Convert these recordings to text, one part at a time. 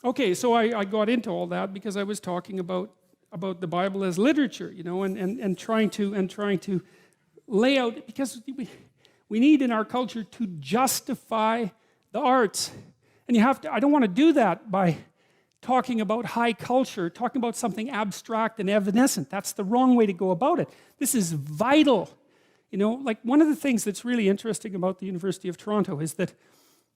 Okay, so I got into all that because I was talking about the Bible as literature, you know, and trying to lay out, because we need in our culture to justify the arts. And you have to, I don't want to do that by talking about high culture, talking about something abstract and evanescent. That's the wrong way to go about it. This is vital. You know, like one of the things that's really interesting about the University of Toronto is that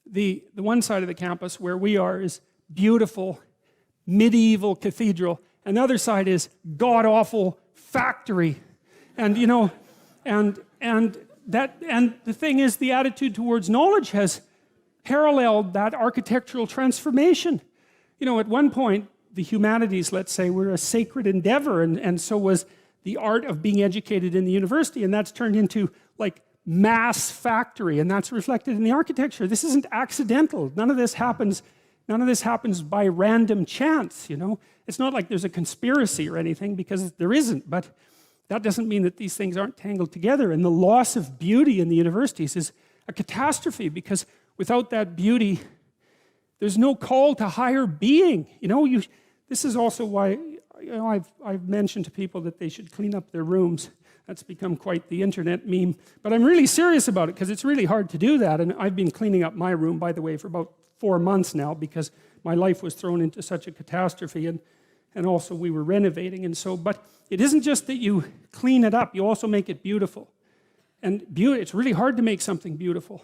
the one side of the campus where we are is beautiful, medieval cathedral, and the other side is god-awful factory. And you know, and the thing is, the attitude towards knowledge has paralleled that architectural transformation. You know, at one point, the humanities, let's say, were a sacred endeavor, and so was the art of being educated in the university, and that's turned into like mass factory, and that's reflected in the architecture. This isn't accidental. None of this happens by random chance, you know. It's not like there's a conspiracy or anything, because there isn't, but that doesn't mean that these things aren't tangled together. And the loss of beauty in the universities is a catastrophe, because without that beauty, there's no call to higher being. You know, this is also why, you know, I've mentioned to people that they should clean up their rooms. That's become quite the internet meme. But I'm really serious about it, because it's really hard to do that. And I've been cleaning up my room, by the way, for about 4 months now, because my life was thrown into such a catastrophe, and also we were renovating. And so, but it isn't just that you clean it up, you also make it beautiful. And it's really hard to make something beautiful.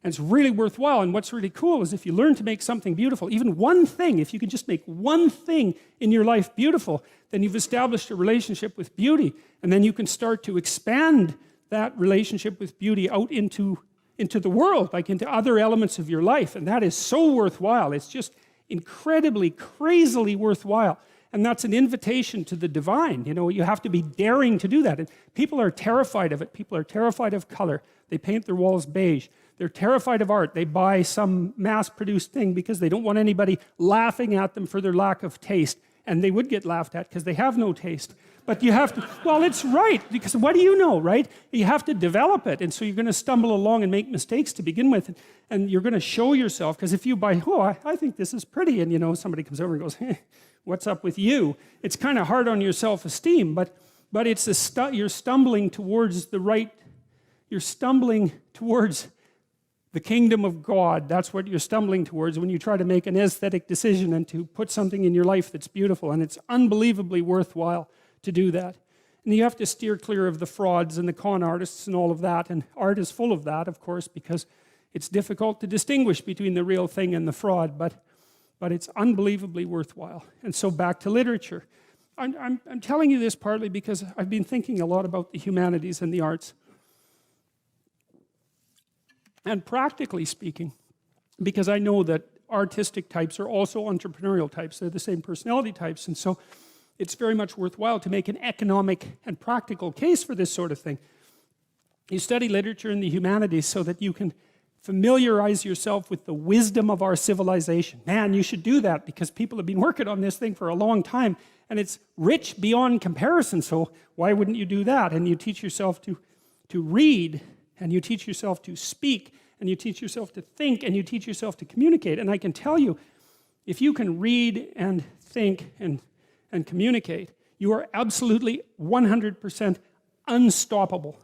And it's really worthwhile. And what's really cool is if you learn to make something beautiful, even one thing, if you can just make one thing in your life beautiful, then you've established a relationship with beauty. And then you can start to expand that relationship with beauty out into the world, like into other elements of your life. And that is so worthwhile. It's just incredibly, crazily worthwhile. And that's an invitation to the divine. You know, you have to be daring to do that. And people are terrified of it. People are terrified of color. They paint their walls beige. They're terrified of art. They buy some mass-produced thing because they don't want anybody laughing at them for their lack of taste. And they would get laughed at because they have no taste. But you have to, well, it's right, because what do you know, right? You have to develop it. And so you're going to stumble along and make mistakes to begin with. And you're going to show yourself, because if you buy, oh, I think this is pretty, and you know, somebody comes over and goes, hey, what's up with you? It's kind of hard on your self-esteem, but it's you're stumbling towards the right, you're stumbling towards the kingdom of God. That's what you're stumbling towards when you try to make an aesthetic decision and to put something in your life that's beautiful. And it's unbelievably worthwhile to do that. And you have to steer clear of the frauds and the con artists and all of that. And art is full of that, of course, because it's difficult to distinguish between the real thing and the fraud, but it's unbelievably worthwhile. And so back to literature. I'm telling you this partly because I've been thinking a lot about the humanities and the arts. And practically speaking, because I know that artistic types are also entrepreneurial types. They're the same personality types. And so it's very much worthwhile to make an economic and practical case for this sort of thing. You study literature and the humanities so that you can familiarize yourself with the wisdom of our civilization. Man, you should do that, because people have been working on this thing for a long time, and it's rich beyond comparison, so why wouldn't you do that? And you teach yourself to read, and you teach yourself to speak, and you teach yourself to think, and you teach yourself to communicate. And I can tell you, if you can read and think and communicate, you are absolutely 100% unstoppable.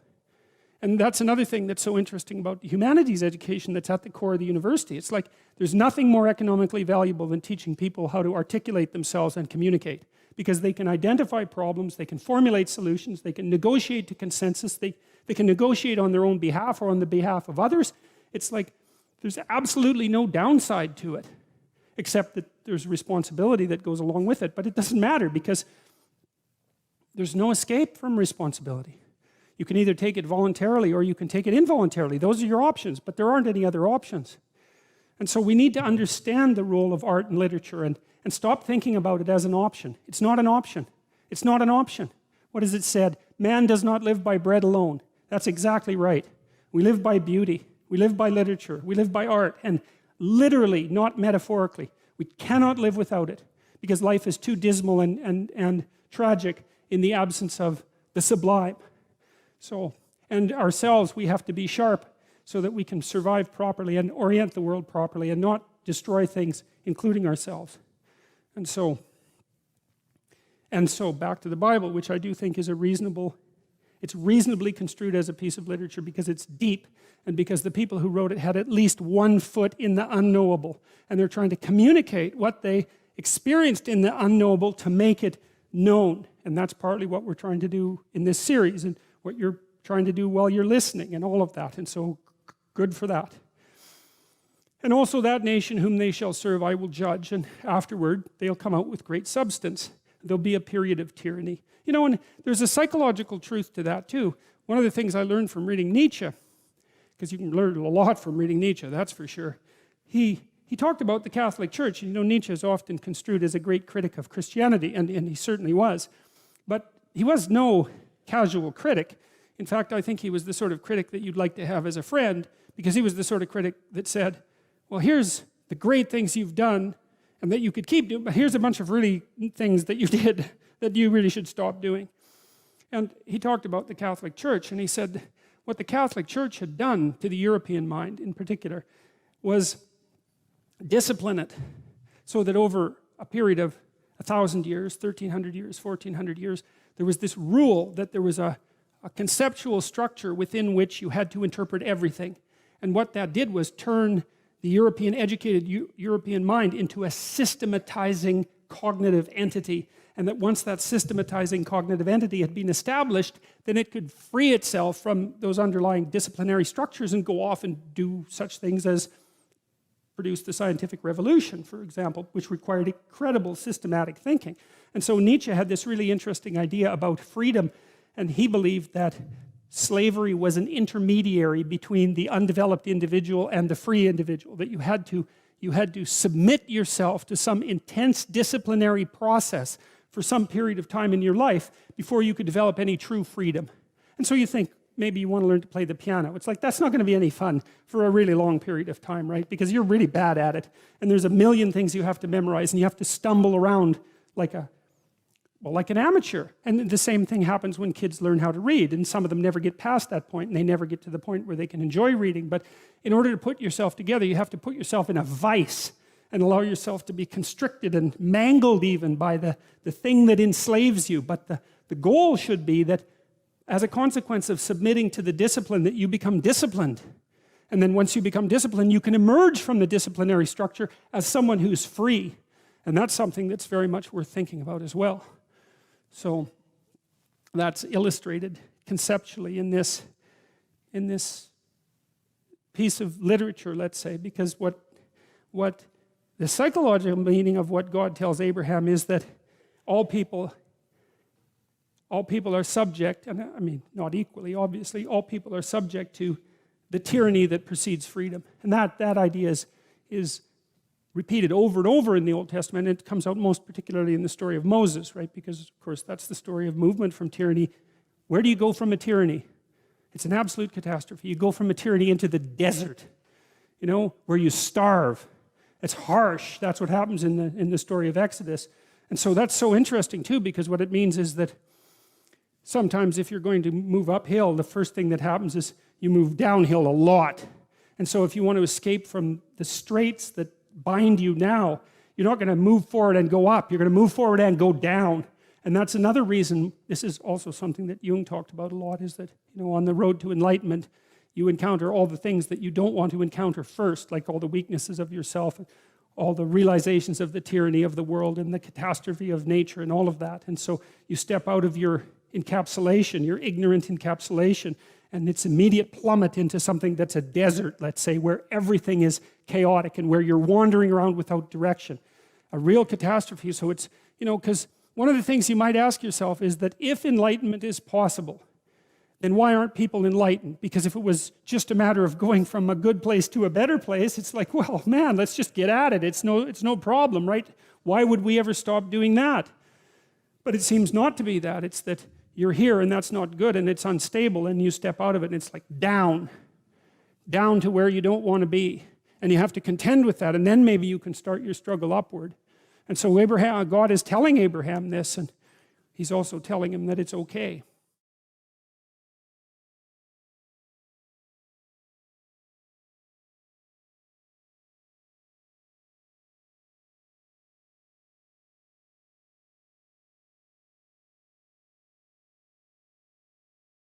And that's another thing that's so interesting about the humanities education that's at the core of the university. It's like there's nothing more economically valuable than teaching people how to articulate themselves and communicate, because they can identify problems, they can formulate solutions, they can negotiate to consensus, they can negotiate on their own behalf or on the behalf of others. It's like there's absolutely no downside to it, except that there's responsibility that goes along with it. But it doesn't matter, because there's no escape from responsibility. You can either take it voluntarily or you can take it involuntarily. Those are your options, but there aren't any other options. And so we need to understand the role of art and literature and stop thinking about it as an option. It's not an option. It's not an option. What is it said? Man does not live by bread alone. That's exactly right. We live by beauty. We live by literature. We live by art. And literally, not metaphorically. We cannot live without it, because life is too dismal and tragic in the absence of the sublime. So, and ourselves, we have to be sharp so that we can survive properly and orient the world properly and not destroy things, including ourselves. And so back to the Bible, which I do think is it's reasonably construed as a piece of literature because it's deep and because the people who wrote it had at least one foot in the unknowable. And they're trying to communicate what they experienced in the unknowable to make it known. And that's partly what we're trying to do in this series and what you're trying to do while you're listening and all of that. And so good for that. And also that nation whom they shall serve I will judge, and afterward they'll come out with great substance. There'll be a period of tyranny. You know, and there's a psychological truth to that too. One of the things I learned from reading Nietzsche, because you can learn a lot from reading Nietzsche, that's for sure. He talked about the Catholic Church. You know, Nietzsche is often construed as a great critic of Christianity, and he certainly was. But he was no casual critic. In fact, I think he was the sort of critic that you'd like to have as a friend, because he was the sort of critic that said, well, here's the great things you've done and that you could keep doing, but here's a bunch of really things that you did that you really should stop doing. And he talked about the Catholic Church, and he said what the Catholic Church had done to the European mind in particular was discipline it so that over a period of 1,000 years, 1,300 years, 1,400 years, there was this rule that there was a conceptual structure within which you had to interpret everything. And what that did was turn the educated European mind into a systematizing cognitive entity. And that once that systematizing cognitive entity had been established, then it could free itself from those underlying disciplinary structures and go off and do such things as produce the scientific revolution, for example, which required incredible systematic thinking. And so Nietzsche had this really interesting idea about freedom, and he believed that slavery was an intermediary between the undeveloped individual and the free individual, that you had to submit yourself to some intense disciplinary process for some period of time in your life before you could develop any true freedom. And so you think, maybe you want to learn to play the piano. It's like, that's not going to be any fun for a really long period of time, right? Because you're really bad at it, and there's a million things you have to memorize, and you have to stumble around like an amateur. And the same thing happens when kids learn how to read, and some of them never get past that point, and they never get to the point where they can enjoy reading. But in order to put yourself together, you have to put yourself in a vice and allow yourself to be constricted and mangled even by the thing that enslaves you. But the goal should be that as a consequence of submitting to the discipline, that you become disciplined. And then once you become disciplined, you can emerge from the disciplinary structure as someone who's free. And that's something that's very much worth thinking about as well. So that's illustrated conceptually in this piece of literature, let's say, because what the psychological meaning of what God tells Abraham is that all people are subject, and I mean not equally, obviously, all people are subject to the tyranny that precedes freedom. And that idea is repeated over and over in the Old Testament, and it comes out most particularly in the story of Moses, right? Because, of course, that's the story of movement from tyranny. Where do you go from a tyranny? It's an absolute catastrophe. You go from a tyranny into the desert, you know, where you starve. It's harsh. That's what happens in the story of Exodus. And so that's so interesting, too, because what it means is that sometimes if you're going to move uphill, the first thing that happens is you move downhill a lot. And so if you want to escape from the straits that bind you now, you're not going to move forward and go up. You're going to move forward and go down. And that's another reason, this is also something that Jung talked about a lot, is that, you know, on the road to enlightenment, you encounter all the things that you don't want to encounter first, like all the weaknesses of yourself, all the realizations of the tyranny of the world and the catastrophe of nature and all of that. And so you step out of your encapsulation, your ignorant encapsulation, and it's immediate plummet into something that's a desert, let's say, where everything is chaotic and where you're wandering around without direction. A real catastrophe. So it's, you know, because one of the things you might ask yourself is that if enlightenment is possible, then why aren't people enlightened? Because if it was just a matter of going from a good place to a better place, it's like, well, man, let's just get at it. It's no problem, right? Why would we ever stop doing that? But it seems not to be that. It's that you're here and that's not good and it's unstable, and you step out of it and it's like down to where you don't want to be. And you have to contend with that, and then maybe you can start your struggle upward. And so God is telling Abraham this, and he's also telling him that it's okay.